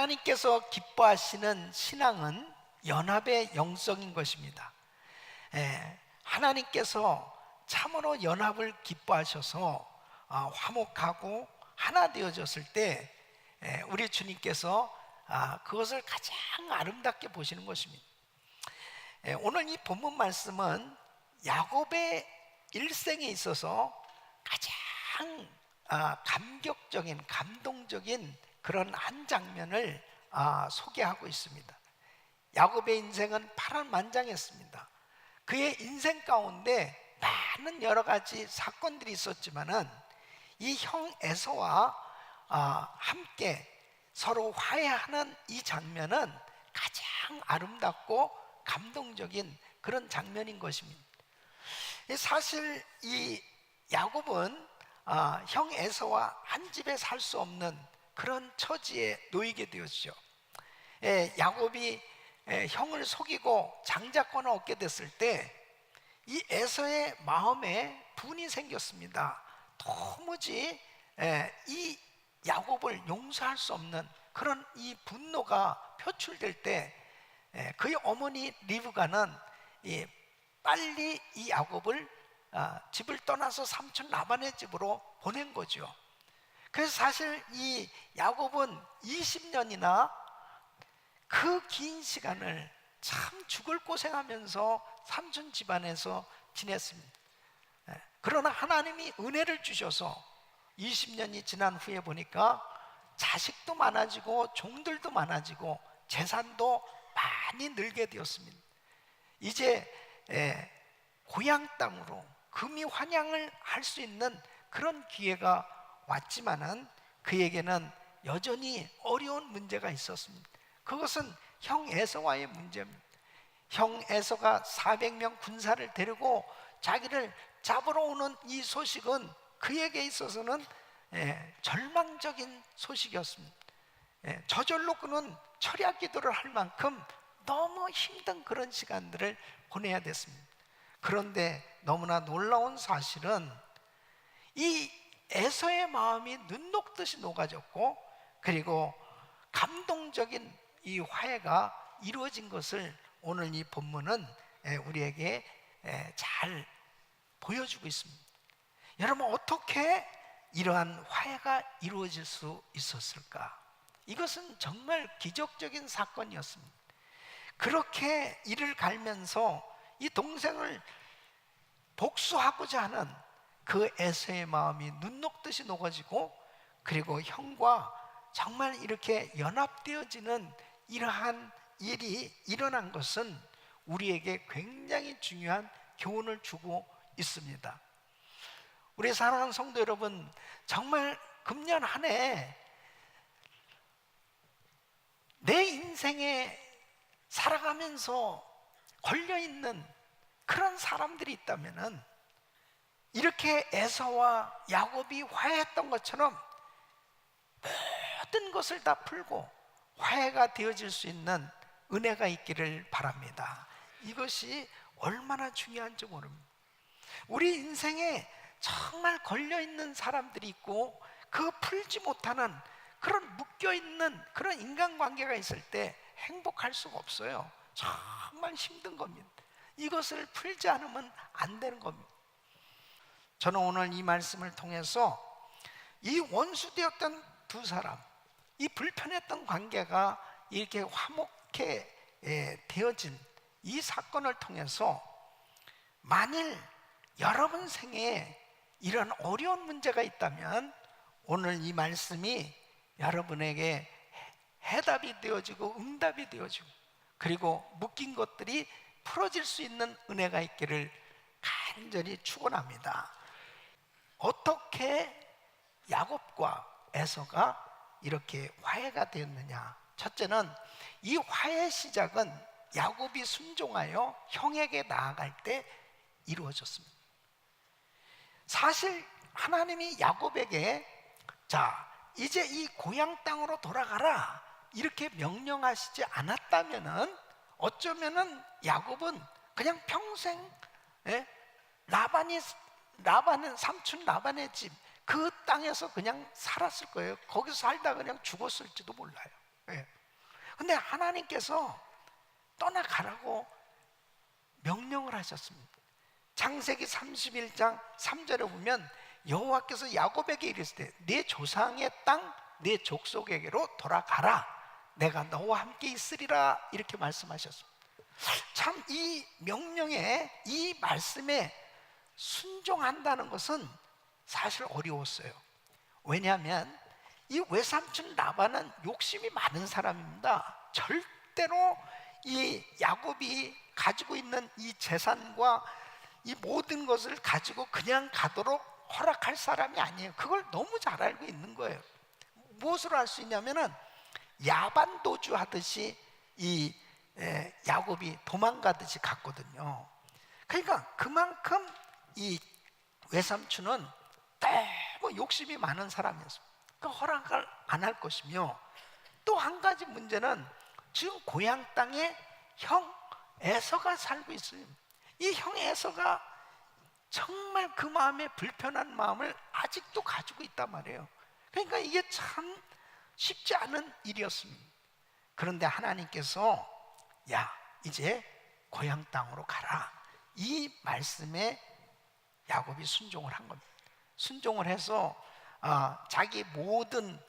하나님께서 기뻐하시는 신앙은 연합의 영성인 것입니다. 하나님께서 참으로 연합을 기뻐하셔서 화목하고 하나 되어졌을 때 우리 주님께서 그것을 가장 아름답게 보시는 것입니다. 오늘 이 본문 말씀은 야곱의 일생에 있어서 가장 감격적인, 감동적인 그런 한 장면을 소개하고 있습니다. 야곱의 인생은 파란만장했습니다. 그의 인생 가운데 많은 여러 가지 사건들이 있었지만은 이 형 에서와 함께 서로 화해하는 이 장면은 가장 아름답고 감동적인 그런 장면인 것입니다. 사실 이 야곱은 형 에서와 한 집에 살 수 없는 그런 처지에 놓이게 되었죠. 야곱이 형을 속이고 장자권을 얻게 됐을 때 이 에서의 마음에 분이 생겼습니다. 도무지 이 야곱을 용서할 수 없는 그런 이 분노가 표출될 때 그의 어머니 리브가는 빨리 이 야곱을 집을 떠나서 삼촌 라반의 집으로 보낸 거죠. 그래서 사실 이 야곱은 20년이나 그 긴 시간을 참 죽을 고생하면서 삼촌 집안에서 지냈습니다. 그러나 하나님이 은혜를 주셔서 20년이 지난 후에 보니까 자식도 많아지고 종들도 많아지고 재산도 많이 늘게 되었습니다. 이제 고향 땅으로 금이 환양을 할 수 있는 그런 기회가 왔지만은 그에게는 여전히 어려운 문제가 있었습니다. 그것은 형 에서와의 문제입니다. 형 에서가 400명 군사를 데리고 자기를 잡으러 오는 이 소식은 그에게 있어서는 절망적인 소식이었습니다. 저절로 그는 철야 기도를 할 만큼 너무 힘든 그런 시간들을 보내야 됐습니다. 그런데 너무나 놀라운 사실은 이 에서의 마음이 눈 녹듯이 녹아졌고 그리고 감동적인 이 화해가 이루어진 것을 오늘 이 본문은 우리에게 잘 보여주고 있습니다. 여러분, 어떻게 이러한 화해가 이루어질 수 있었을까? 이것은 정말 기적적인 사건이었습니다. 그렇게 이를 갈면서 이 동생을 복수하고자 하는 그 에서의 마음이 눈 녹듯이 녹아지고 그리고 형과 정말 이렇게 연합되어지는 이러한 일이 일어난 것은 우리에게 굉장히 중요한 교훈을 주고 있습니다. 우리 사랑하는 성도 여러분, 정말 금년 한 해 내 인생에 살아가면서 걸려있는 그런 사람들이 있다면은 이렇게 에서와 야곱이 화해했던 것처럼 모든 것을 다 풀고 화해가 되어질 수 있는 은혜가 있기를 바랍니다. 이것이 얼마나 중요한지 모릅니다. 우리 인생에 정말 걸려있는 사람들이 있고 그 풀지 못하는 그런 묶여있는 그런 인간관계가 있을 때 행복할 수가 없어요. 정말 힘든 겁니다. 이것을 풀지 않으면 안 되는 겁니다. 저는 오늘 이 말씀을 통해서 이 원수되었던 두 사람, 이 불편했던 관계가 이렇게 화목해 되어진 이 사건을 통해서 만일 여러분 생에 이런 어려운 문제가 있다면 오늘 이 말씀이 여러분에게 해답이 되어지고 응답이 되어지고 그리고 묶인 것들이 풀어질 수 있는 은혜가 있기를 간절히 축원합니다. 어떻게 야곱과 에서가 이렇게 화해가 되었느냐? 첫째는 이 화해 시작은 야곱이 순종하여 형에게 나아갈 때 이루어졌습니다. 사실 하나님이 야곱에게 자, 이제 이 고향 땅으로 돌아가라 이렇게 명령하시지 않았다면은 어쩌면은 야곱은 그냥 평생 라반은 삼촌 라반의 집 그 땅에서 그냥 살았을 거예요. 거기서 살다가 그냥 죽었을지도 몰라요. 근데 하나님께서 떠나가라고 명령을 하셨습니다. 창세기 31장 3절에 보면 여호와께서 야곱에게 이르시되 네 조상의 땅 네 족속에게로 돌아가라, 내가 너와 함께 있으리라, 이렇게 말씀하셨습니다. 참 이 명령에, 이 말씀에 순종한다는 것은 사실 어려웠어요. 왜냐하면 이 외삼촌 라반은 욕심이 많은 사람입니다. 절대로 이 야곱이 가지고 있는 이 재산과 이 모든 것을 가지고 그냥 가도록 허락할 사람이 아니에요. 그걸 너무 잘 알고 있는 거예요. 무엇으로 알 수 있냐면은 야반도주 하듯이 이 야곱이 도망가듯이 갔거든요. 그러니까 그만큼 이 외삼촌은 너무 욕심이 많은 사람이었습니다. 그 허락을 안 할 것이며, 또 한 가지 문제는 지금 고향 땅에 형 에서가 살고 있어요. 이 형 에서가 정말 그 마음에 불편한 마음을 아직도 가지고 있단 말이에요. 그러니까 이게 참 쉽지 않은 일이었습니다. 그런데 하나님께서 야, 이제 고향 땅으로 가라, 이 말씀에 야곱이 순종을 한 겁니다. 순종을 해서 자기 모든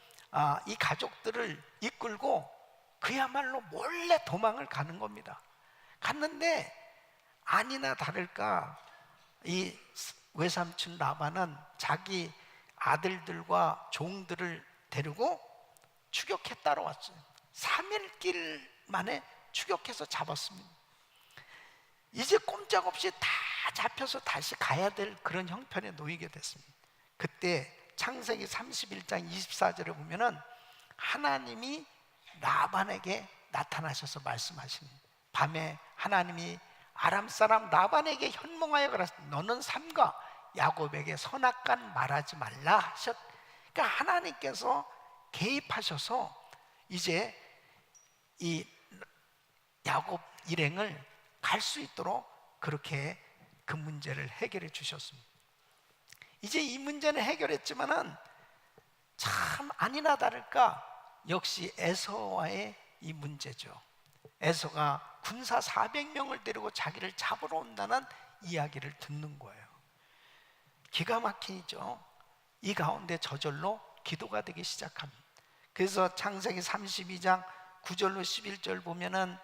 이 가족들을 이끌고 그야말로 몰래 도망을 가는 겁니다. 갔는데 아니나 다를까 이 외삼촌 라반은 자기 아들들과 종들을 데리고 추격해 따라왔어요. 3일길 만에 추격해서 잡았습니다. 이제 꼼짝없이 다 잡혀서 다시 가야 될 그런 형편에 놓이게 됐습니다. 그때 창세기 31장 24절에 보면은 하나님이 라반에게 나타나셔서 말씀하십니다. 밤에 하나님이 아람 사람 라반에게 현몽하여 그랬습니다. 너는 삼가 야곱에게 선악간 말하지 말라 하셨. 그러니까 하나님께서 개입하셔서 이제 이 야곱 일행을 갈 수 있도록 그렇게 그 문제를 해결해 주셨습니다. 이제 이 문제는 해결했지만은 참 아니나 다를까 역시 에서와의 이 문제죠. 에서가 군사 400명을 데리고 자기를 잡으러 온다는 이야기를 듣는 거예요. 기가 막히죠. 이 가운데 저절로 기도가 되기 시작합니다. 그래서 창세기 32장 9절로 11절 보면은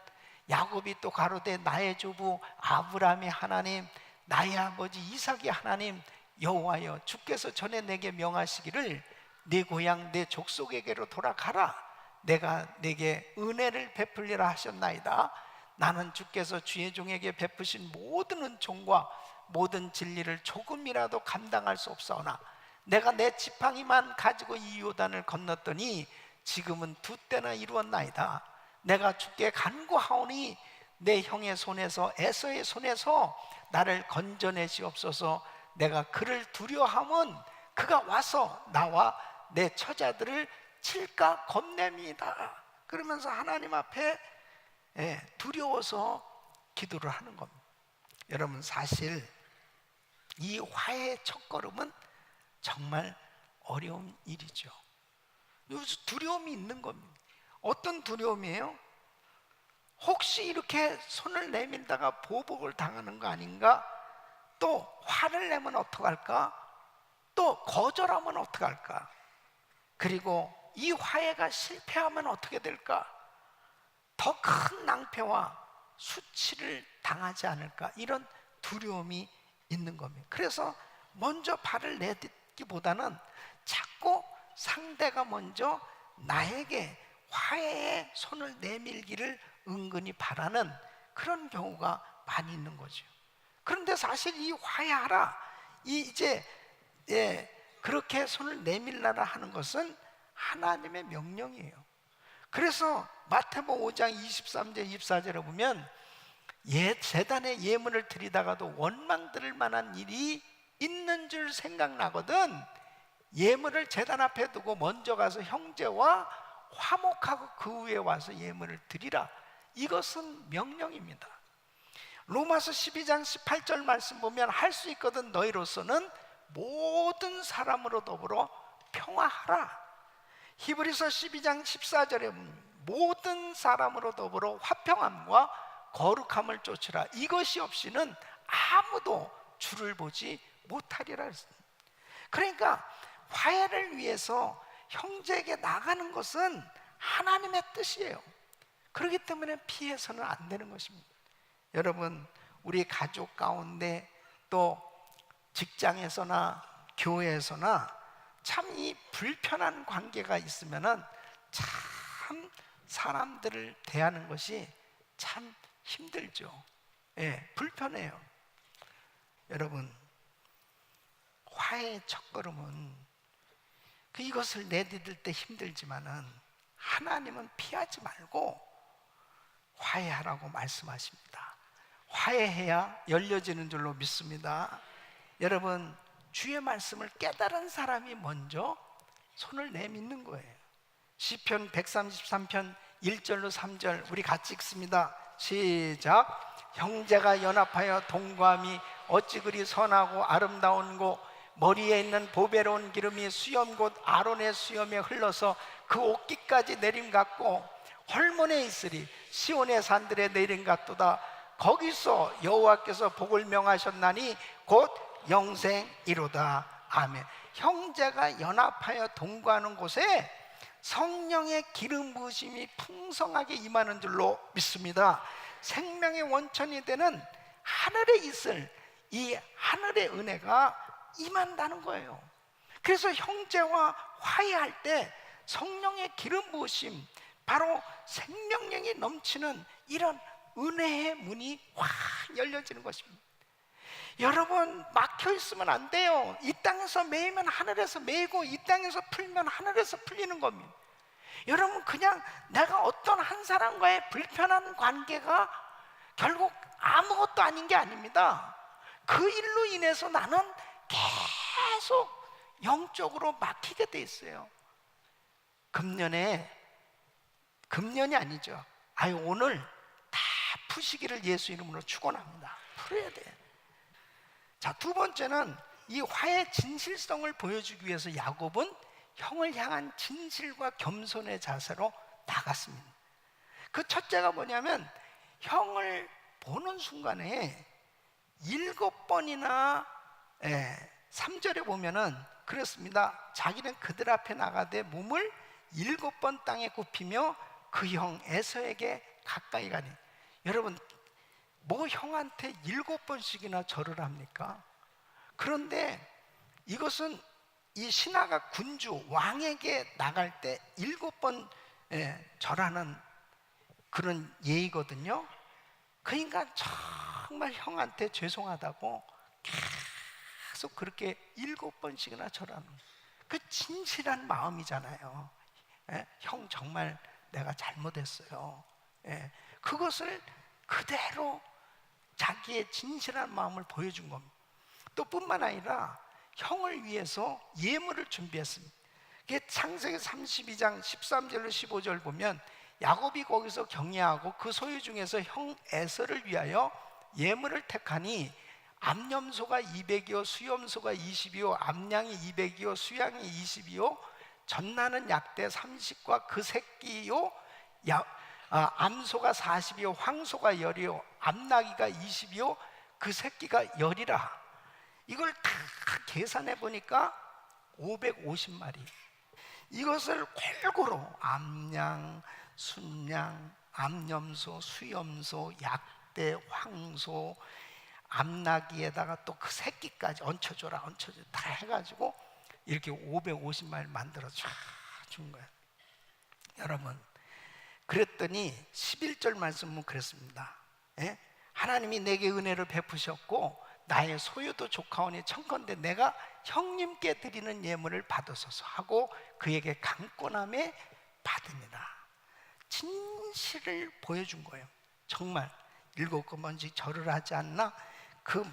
야곱이 또 가로되 나의 조부 아브라함의 하나님, 나의 아버지 이삭의 하나님 여호와여, 주께서 전에 내게 명하시기를 네 고향 내 족속에게로 돌아가라, 내가 내게 은혜를 베풀리라 하셨나이다. 나는 주께서 주의 종에게 베푸신 모든 은총과 모든 진리를 조금이라도 감당할 수 없사오나 내가 내 지팡이만 가지고 이 요단을 건넜더니 지금은 두 때나 이루었나이다. 내가 주께 간구하오니 내 형의 손에서 에서의 손에서 나를 건져내시옵소서. 내가 그를 두려워하면 그가 와서 나와 내 처자들을 칠까 겁냅니다. 그러면서 하나님 앞에 두려워서 기도를 하는 겁니다. 여러분, 사실 이 화해의 첫걸음은 정말 어려운 일이죠. 여기서 두려움이 있는 겁니다. 어떤 두려움이에요? 혹시 이렇게 손을 내밀다가 보복을 당하는 거 아닌가? 또 화를 내면 어떡할까? 또 거절하면 어떡할까? 그리고 이 화해가 실패하면 어떻게 될까? 더 큰 낭패와 수치를 당하지 않을까? 이런 두려움이 있는 겁니다. 그래서 먼저 발을 내딛기보다는 자꾸 상대가 먼저 나에게 화해의 손을 내밀기를 은근히 바라는 그런 경우가 많이 있는 거죠. 그런데 사실 이 화해하라, 이제 그렇게 손을 내밀라라 하는 것은 하나님의 명령이에요. 그래서 마태복음 5장 23절 24절에 보면 제단에 예물을 드리다가도 원망 들을 만한 일이 있는 줄 생각나거든 예물을 제단 앞에 두고 먼저 가서 형제와 화목하고 그 후에 와서 예물을 드리라. 이것은 명령입니다. 로마서 12장 18절 말씀 보면 할 수 있거든 너희로서는 모든 사람으로 더불어 평화하라. 히브리서 12장 14절에 모든 사람으로 더불어 화평함과 거룩함을 쫓으라. 이것이 없이는 아무도 주를 보지 못하리라 했습니다. 그러니까 화해를 위해서 형제에게 나가는 것은 하나님의 뜻이에요. 그렇기 때문에 피해서는 안 되는 것입니다. 여러분, 우리 가족 가운데 또 직장에서나 교회에서나 참 이 불편한 관계가 있으면은 참 사람들을 대하는 것이 참 힘들죠. 예, 불편해요. 여러분, 화해의 첫걸음은 이것을 내디딜 때 힘들지만은 하나님은 피하지 말고 화해하라고 말씀하십니다. 화해해야 열려지는 줄로 믿습니다. 여러분, 주의 말씀을 깨달은 사람이 먼저 손을 내밀는 거예요. 시편 133편 1절로 3절 우리 같이 읽습니다. 시작. 형제가 연합하여 동거함이 어찌 그리 선하고 아름다운고, 머리에 있는 보배로운 기름이 수염 곧 아론의 수염에 흘러서 그 옷깃까지 내림 같고, 헐몬에 있으리 시온의 산들에 내림 같도다. 거기서 여호와께서 복을 명하셨나니 곧 영생이로다. 아멘. 형제가 연합하여 동거하는 곳에 성령의 기름 부으심이 풍성하게 임하는 줄로 믿습니다. 생명의 원천이 되는 하늘에 있을 이 하늘의 은혜가 임한다는 거예요. 그래서 형제와 화해할 때 성령의 기름 부으심, 바로 생명력이 넘치는 이런 은혜의 문이 확 열려지는 것입니다. 여러분, 막혀 있으면 안 돼요. 이 땅에서 매이면 하늘에서 매이고, 이 땅에서 풀면 하늘에서 풀리는 겁니다. 여러분, 그냥 내가 어떤 한 사람과의 불편한 관계가 결국 아무것도 아닌 게 아닙니다. 그 일로 인해서 나는 계속 영적으로 막히게 돼 있어요. 금년이 아니죠. 오늘 다 푸시기를 예수 이름으로 축원합니다. 풀어야 돼. 자, 두 번째는 이 화해 진실성을 보여주기 위해서 야곱은 형을 향한 진실과 겸손의 자세로 나갔습니다. 그 첫째가 뭐냐면, 형을 보는 순간에 7번이나 3절에 보면은 그렇습니다. 자기는 그들 앞에 나가되 몸을 7번 땅에 굽히며 그 형 에서에게 가까이 가니. 여러분, 뭐 형한테 7번씩이나 절을 합니까? 그런데 이것은 이 신하가 군주 왕에게 나갈 때 7번 절하는 그런 예의거든요. 그 인간 정말 형한테 죄송하다고 계속 그렇게 7번씩이나 절하는, 그 진실한 마음이잖아요. 형 정말 내가 잘못했어요. 그것을 그대로 자기의 진실한 마음을 보여준 겁니다. 또 뿐만 아니라 형을 위해서 예물을 준비했습니다. 창세기 32장 13절로 15절 보면 야곱이 거기서 경외하고 그 소유 중에서 형 에서를 위하여 예물을 택하니 암염소가 200이요 수염소가 20이요 암양이 200이요 수양이 20이요 전나는 약대 30과 그 새끼요 암소가 40이요 황소가 10이요 암나기가 20이요 그 새끼가 10이라. 이걸 다 계산해 보니까 550마리. 이것을 골고루 암양, 순양, 암염소, 수염소, 약대, 황소, 암나기에다가 또 그 새끼까지 얹혀줘라 다 해가지고 이렇게 550마리를 만들어 준 거예요. 여러분, 그랬더니 11절 말씀은 그랬습니다. 하나님이 내게 은혜를 베푸셨고 나의 소유도 조카오니 청컨대 내가 형님께 드리는 예물을 받으소서 하고 그에게 강권함에 받으니라. 진실을 보여준 거예요. 정말 7번씩 절을 하지 않나? 그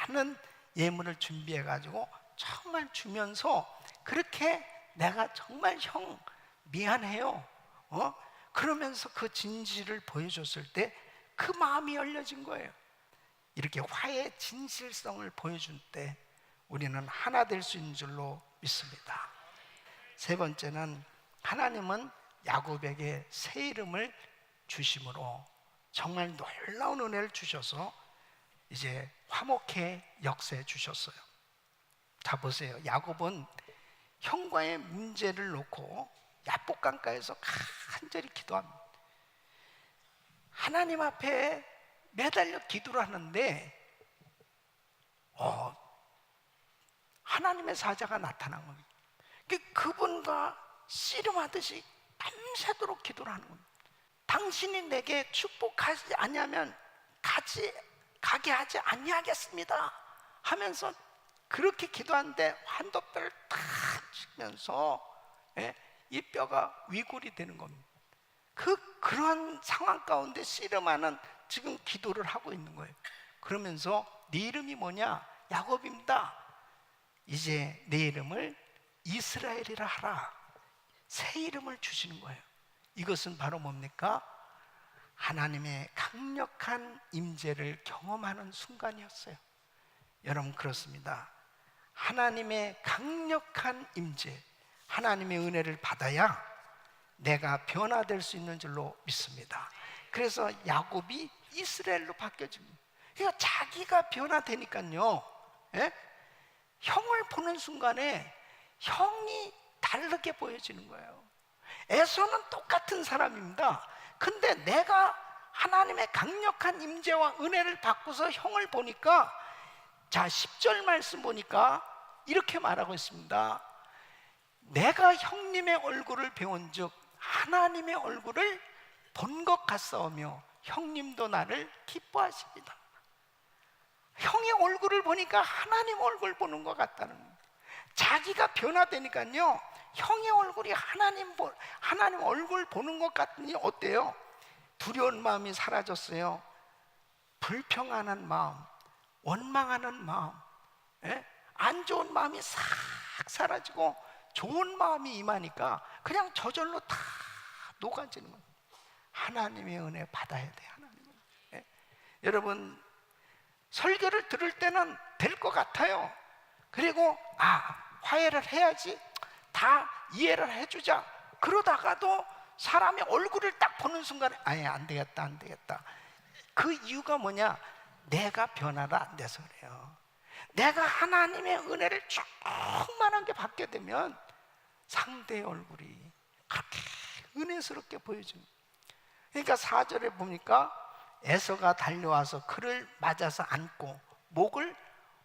많은 예물을 준비해가지고 정말 주면서 그렇게 내가 정말 형 미안해요 그러면서 그 진실을 보여줬을 때 그 마음이 열려진 거예요. 이렇게 화해의 진실성을 보여줄 때 우리는 하나 될 수 있는 줄로 믿습니다. 세 번째는 하나님은 야곱에게 새 이름을 주심으로 정말 놀라운 은혜를 주셔서 이제 화목해 역사해 주셨어요. 자, 보세요. 야곱은 형과의 문제를 놓고 야복강가에서 간절히 기도합니다. 하나님 앞에 매달려 기도를 하는데 하나님의 사자가 나타난 겁니다. 그분과 씨름하듯이 밤새도록 기도를 하는 겁니다. 당신이 내게 축복하지 않냐면 가게 하지 아니하겠습니다 하면서 그렇게 기도하는데 환도뼈를 탁 치면서 이 뼈가 위골이 되는 겁니다. 그런 상황 가운데 씨름하는 지금 기도를 하고 있는 거예요. 그러면서 네 이름이 뭐냐? 야곱입니다. 이제 내 이름을 이스라엘이라 하라. 새 이름을 주시는 거예요. 이것은 바로 뭡니까? 하나님의 강력한 임재를 경험하는 순간이었어요. 여러분, 그렇습니다. 하나님의 강력한 임재, 하나님의 은혜를 받아야 내가 변화될 수 있는 줄로 믿습니다. 그래서 야곱이 이스라엘로 바뀌어집니다. 그러니까 자기가 변화되니까요, 형을 보는 순간에 형이 다르게 보여지는 거예요. 에서는 똑같은 사람입니다. 근데 내가 하나님의 강력한 임재와 은혜를 받고서 형을 보니까, 자 10절 말씀 보니까 이렇게 말하고 있습니다. 내가 형님의 얼굴을 배운 즉 하나님의 얼굴을 본 것 같사오며 형님도 나를 기뻐하십니다. 형의 얼굴을 보니까 하나님 얼굴 보는 것 같다는 거예요. 자기가 변화되니까요, 형의 얼굴이 하나님 얼굴 보는 것 같으니 어때요? 두려운 마음이 사라졌어요. 불평하는 마음, 원망하는 마음, 안 좋은 마음이 싹 사라지고 좋은 마음이 임하니까 그냥 저절로 다 녹아지는 거예요. 하나님의 은혜 받아야 돼요. 하나님의 은혜. 여러분, 설교를 들을 때는 될 것 같아요. 그리고 화해를 해야지, 다 이해를 해주자. 그러다가도 사람의 얼굴을 딱 보는 순간에 안 되겠다. 그 이유가 뭐냐? 내가 변화가 안 돼서 그래요. 내가 하나님의 은혜를 충만하게 받게 되면 상대의 얼굴이 그렇게 은혜스럽게 보여집니다. 그러니까 4절에 보니까 에서가 달려와서 그를 맞아서 안고 목을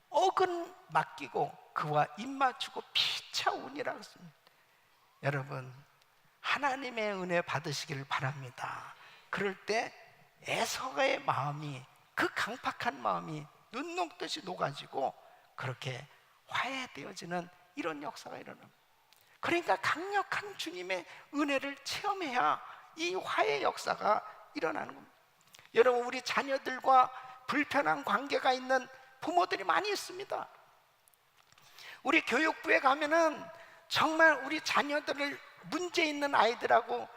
어근 맡기고 그와 입 맞추고 피차 우니라 했습니다. 여러분, 하나님의 은혜 받으시기를 바랍니다. 그럴 때 에서가의 마음이, 그 강팍한 마음이 눈 녹듯이 녹아지고 그렇게 화해되어지는 이런 역사가 일어납니다. 그러니까 강력한 주님의 은혜를 체험해야 이 화해 역사가 일어나는 겁니다. 여러분, 우리 자녀들과 불편한 관계가 있는 부모들이 많이 있습니다. 우리 교육부에 가면은 정말 우리 자녀들을, 문제 있는 아이들하고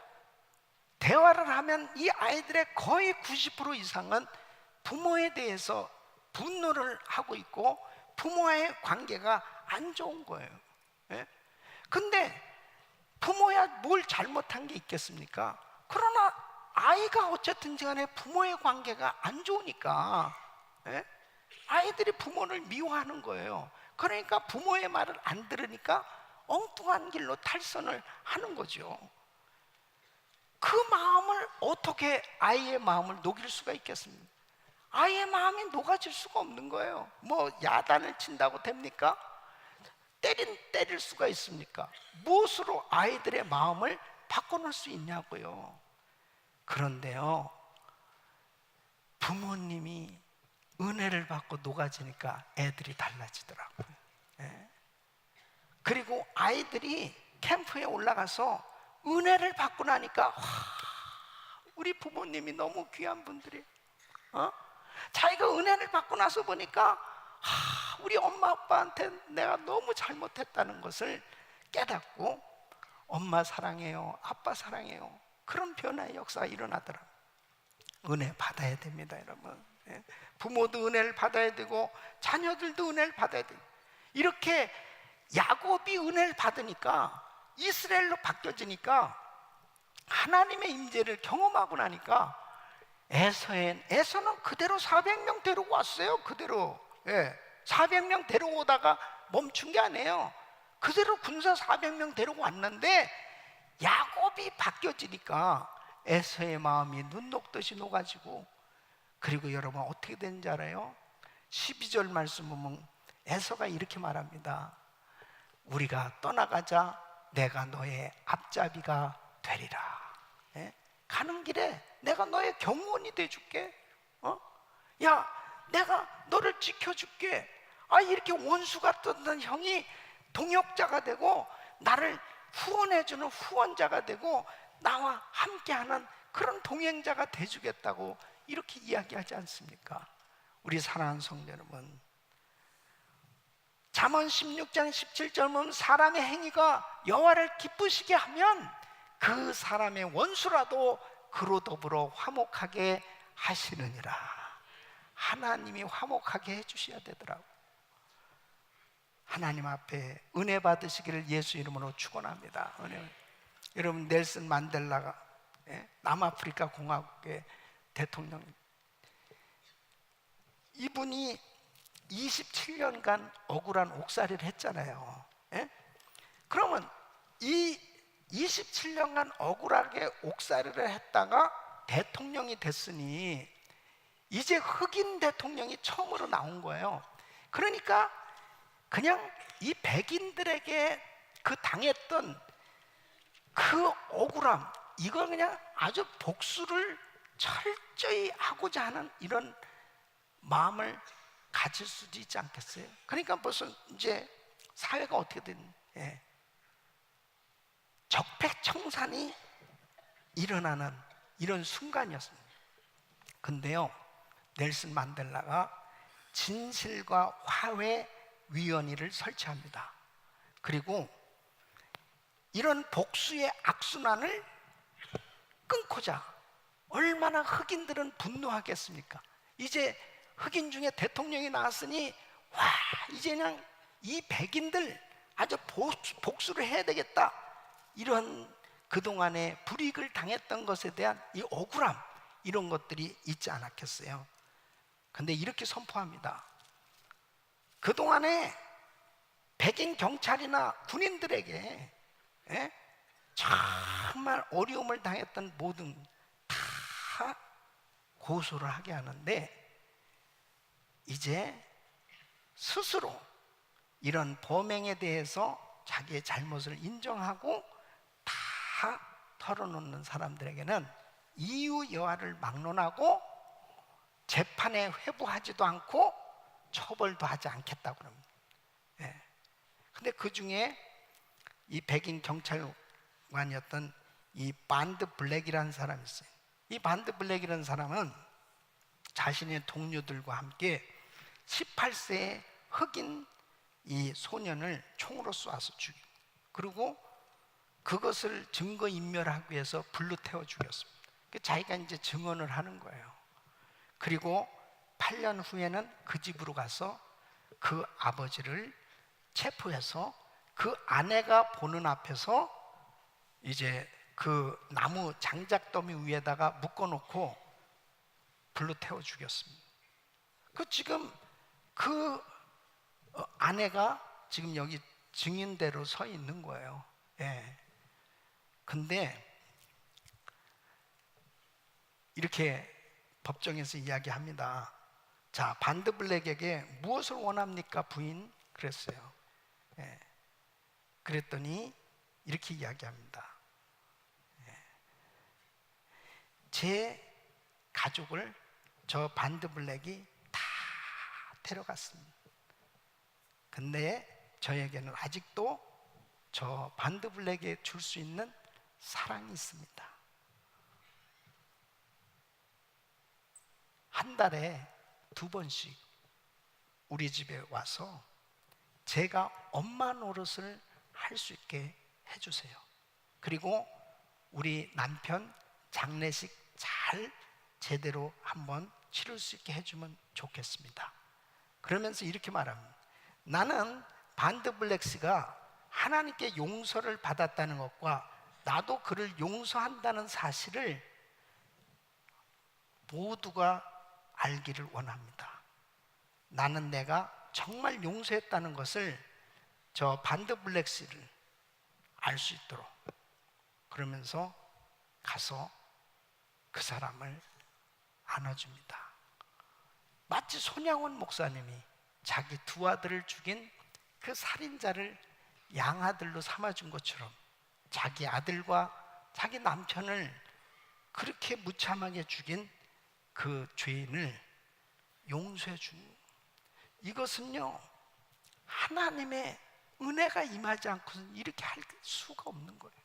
대화를 하면 이 아이들의 거의 90% 이상은 부모에 대해서 분노를 하고 있고 부모와의 관계가 안 좋은 거예요. 근데 부모야 뭘 잘못한 게 있겠습니까? 그러나 아이가 어쨌든 간에 부모의 관계가 안 좋으니까 아이들이 부모를 미워하는 거예요. 그러니까 부모의 말을 안 들으니까 엉뚱한 길로 탈선을 하는 거죠. 그 마음을 어떻게 아이의 마음을 녹일 수가 있겠습니까? 아이의 마음이 녹아질 수가 없는 거예요. 뭐 야단을 친다고 됩니까? 때릴 수가 있습니까? 무엇으로 아이들의 마음을 바꿔놓을 수 있냐고요. 그런데요, 부모님이 은혜를 받고 녹아지니까 애들이 달라지더라고요. 그리고 아이들이 캠프에 올라가서 은혜를 받고 나니까 우리 부모님이 너무 귀한 분들이 자기가 은혜를 받고 나서 보니까 우리 엄마 아빠한테 내가 너무 잘못했다는 것을 깨닫고 엄마 사랑해요, 아빠 사랑해요, 그런 변화의 역사가 일어나더라고요. 은혜 받아야 됩니다, 여러분. 부모도 은혜를 받아야 되고 자녀들도 은혜를 받아야 돼요. 이렇게 야곱이 은혜를 받으니까, 이스라엘로 바뀌어지니까 하나님의 임재를 경험하고 나니까 에서는 그대로 400명 데리고 왔어요. 그대로. 400명 데려오다가 멈춘 게 아니에요. 그대로 군사 400명 데리고 왔는데 야곱이 바뀌어지니까 에서의 마음이 눈 녹듯이 녹아지고, 그리고 여러분 어떻게 되는지 알아요? 12절 말씀 보면 에서가 이렇게 말합니다. 우리가 떠나가자. 내가 너의 앞잡이가 되리라. 가는 길에 내가 너의 경호원이 돼줄게. 야, 내가 너를 지켜줄게. 이렇게 원수가 떴던 형이 동역자가 되고 나를 후원해주는 후원자가 되고 나와 함께하는 그런 동행자가 돼주겠다고 이렇게 이야기하지 않습니까? 우리 사랑하는 성도 여러분, 잠언 16장 17절 보면 사람의 행위가 여호와를 기쁘시게 하면 그 사람의 원수라도 그로 더불어 화목하게 하시느니라. 하나님이 화목하게 해주셔야 되더라고. 하나님 앞에 은혜 받으시기를 예수 이름으로 축원합니다. 여러분, 넬슨 만델라가 남아프리카 공화국의 대통령, 이분이 27년간 억울한 옥살이를 했잖아요. 그러면 이 27년간 억울하게 옥살이를 했다가 대통령이 됐으니 이제 흑인 대통령이 처음으로 나온 거예요. 그러니까 그냥 이 백인들에게 그 당했던 그 억울함, 이걸 그냥 아주 복수를 철저히 하고자 하는 이런 마음을 가질 수도 있지 않겠어요? 그러니까 벌써 이제 사회가 어떻게 된, 적폐청산이 일어나는 이런 순간이었습니다. 근데요, 넬슨 만델라가 진실과 화해 위원회를 설치합니다. 그리고 이런 복수의 악순환을 끊고자, 얼마나 흑인들은 분노하겠습니까? 이제 흑인 중에 대통령이 나왔으니 이제 그냥 이 백인들 아주 복수를 해야 되겠다, 이런 그동안에 불이익을 당했던 것에 대한 이 억울함, 이런 것들이 있지 않았겠어요? 근데 이렇게 선포합니다. 그동안에 백인 경찰이나 군인들에게 정말 어려움을 당했던 모든 다 고소를 하게 하는데, 이제 스스로 이런 범행에 대해서 자기의 잘못을 인정하고 다 털어놓는 사람들에게는 이유 여하를 막론하고 재판에 회부하지도 않고 처벌도 하지 않겠다고 그럽니다. 근데 그 중에 이 백인 경찰관이었던 이 반드 블랙이라는 사람이 있어요. 이 반드 블랙이라는 사람은 자신의 동료들과 함께 18세의 흑인 이 소년을 총으로 쏘아서 죽이고, 그리고 그것을 증거인멸하기 위해서 불로 태워 죽였습니다. 자기가 이제 증언을 하는 거예요. 그리고 8년 후에는 그 집으로 가서 그 아버지를 체포해서 그 아내가 보는 앞에서 이제 그 나무 장작더미 위에다가 묶어놓고 불로 태워 죽였습니다. 지금 그 아내가 지금 여기 증인대로 서 있는 거예요. 근데 이렇게 법정에서 이야기합니다. 자, 반드 블랙에게 무엇을 원합니까, 부인? 그랬어요. 그랬더니 이렇게 이야기합니다. 제 가족을 저 반드 블랙이 다 데려갔습니다. 근데 저에게는 아직도 저 반드 블랙에 줄 수 있는 사랑이 있습니다. 한 달에 2번씩 우리 집에 와서 제가 엄마 노릇을 할 수 있게 해주세요. 그리고 우리 남편 장례식 잘 제대로 한번 치를 수 있게 해주면 좋겠습니다. 그러면서 이렇게 말합니다. 나는 반드 블랙 씨가 하나님께 용서를 받았다는 것과 나도 그를 용서한다는 사실을 모두가 알기를 원합니다. 나는 내가 정말 용서했다는 것을 저 반드 블랙스를 알 수 있도록, 그러면서 가서 그 사람을 안아줍니다. 마치 손양원 목사님이 자기 두 아들을 죽인 그 살인자를 양아들로 삼아준 것처럼 자기 아들과 자기 남편을 그렇게 무참하게 죽인 그 죄인을 용서해 준, 이것은요 하나님의 은혜가 임하지 않고서는 이렇게 할 수가 없는 거예요.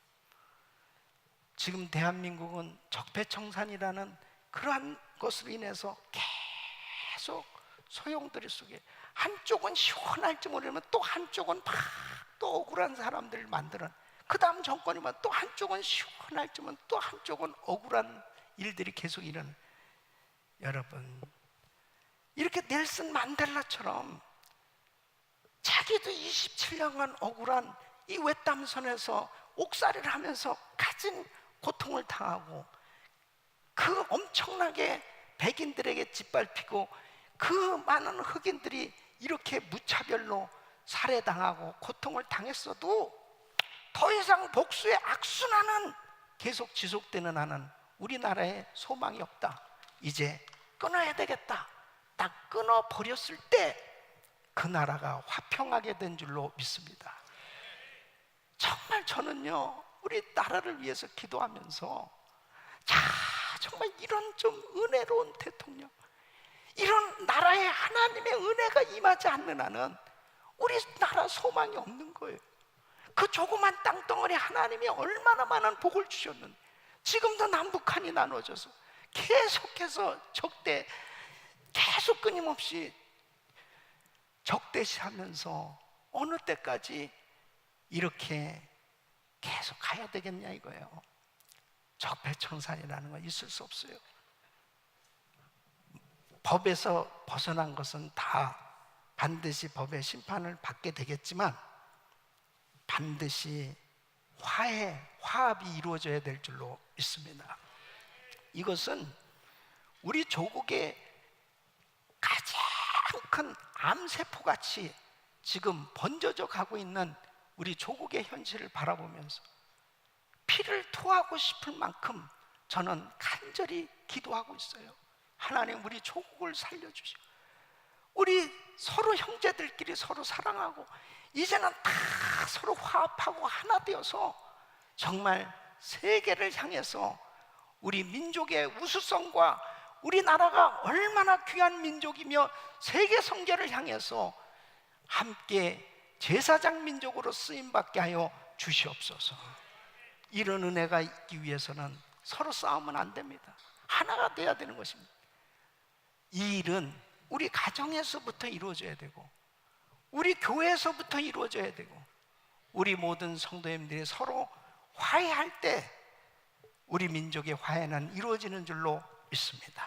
지금 대한민국은 적폐청산이라는 그러한 것으로 인해서 계속 소용돌이 속에 한쪽은 시원할지 모르면 또 한쪽은 막 또 억울한 사람들을 만드는, 그 다음 정권이면 또 한쪽은 시원할지 모르면 또 한쪽은 억울한 일들이 계속 일어나는, 여러분 이렇게 넬슨 만델라처럼 자기도 27년간 억울한 이 외딴선에서 옥살이를 하면서 가진 고통을 당하고 그 엄청나게 백인들에게 짓밟히고 그 많은 흑인들이 이렇게 무차별로 살해당하고 고통을 당했어도 더 이상 복수의 악순환은 계속 지속되는 한은 우리나라에 소망이 없다. 이제 끊어야 되겠다. 딱 끊어버렸을 때 그 나라가 화평하게 된 줄로 믿습니다. 정말 저는요 우리 나라를 위해서 기도하면서 자 정말 이런 좀 은혜로운 대통령, 이런 나라에 하나님의 은혜가 임하지 않는 한은 우리나라 소망이 없는 거예요. 그 조그만 땅덩어리 하나님이 얼마나 많은 복을 주셨는데 지금도 남북한이 나눠져서 계속해서 적대, 계속 끊임없이 적대시하면서 어느 때까지 이렇게 계속 가야 되겠냐 이거예요. 적폐청산이라는 건 있을 수 없어요. 법에서 벗어난 것은 다 반드시 법의 심판을 받게 되겠지만 반드시 화합이 이루어져야 될 줄로 믿습니다. 이것은 우리 조국의 가장 큰 암세포같이 지금 번져져 가고 있는 우리 조국의 현실을 바라보면서 피를 토하고 싶을 만큼 저는 간절히 기도하고 있어요. 하나님 우리 조국을 살려주시고 우리 서로 형제들끼리 서로 사랑하고 이제는 다 서로 화합하고 하나 되어서 정말 세계를 향해서 우리 민족의 우수성과 우리나라가 얼마나 귀한 민족이며 세계 선교를 향해서 함께 제사장 민족으로 쓰임받게 하여 주시옵소서. 이런 은혜가 있기 위해서는 서로 싸우면 안 됩니다. 하나가 돼야 되는 것입니다. 이 일은 우리 가정에서부터 이루어져야 되고 우리 교회에서부터 이루어져야 되고 우리 모든 성도님들이 서로 화해할 때 우리 민족의 화해는 이루어지는 줄로 믿습니다.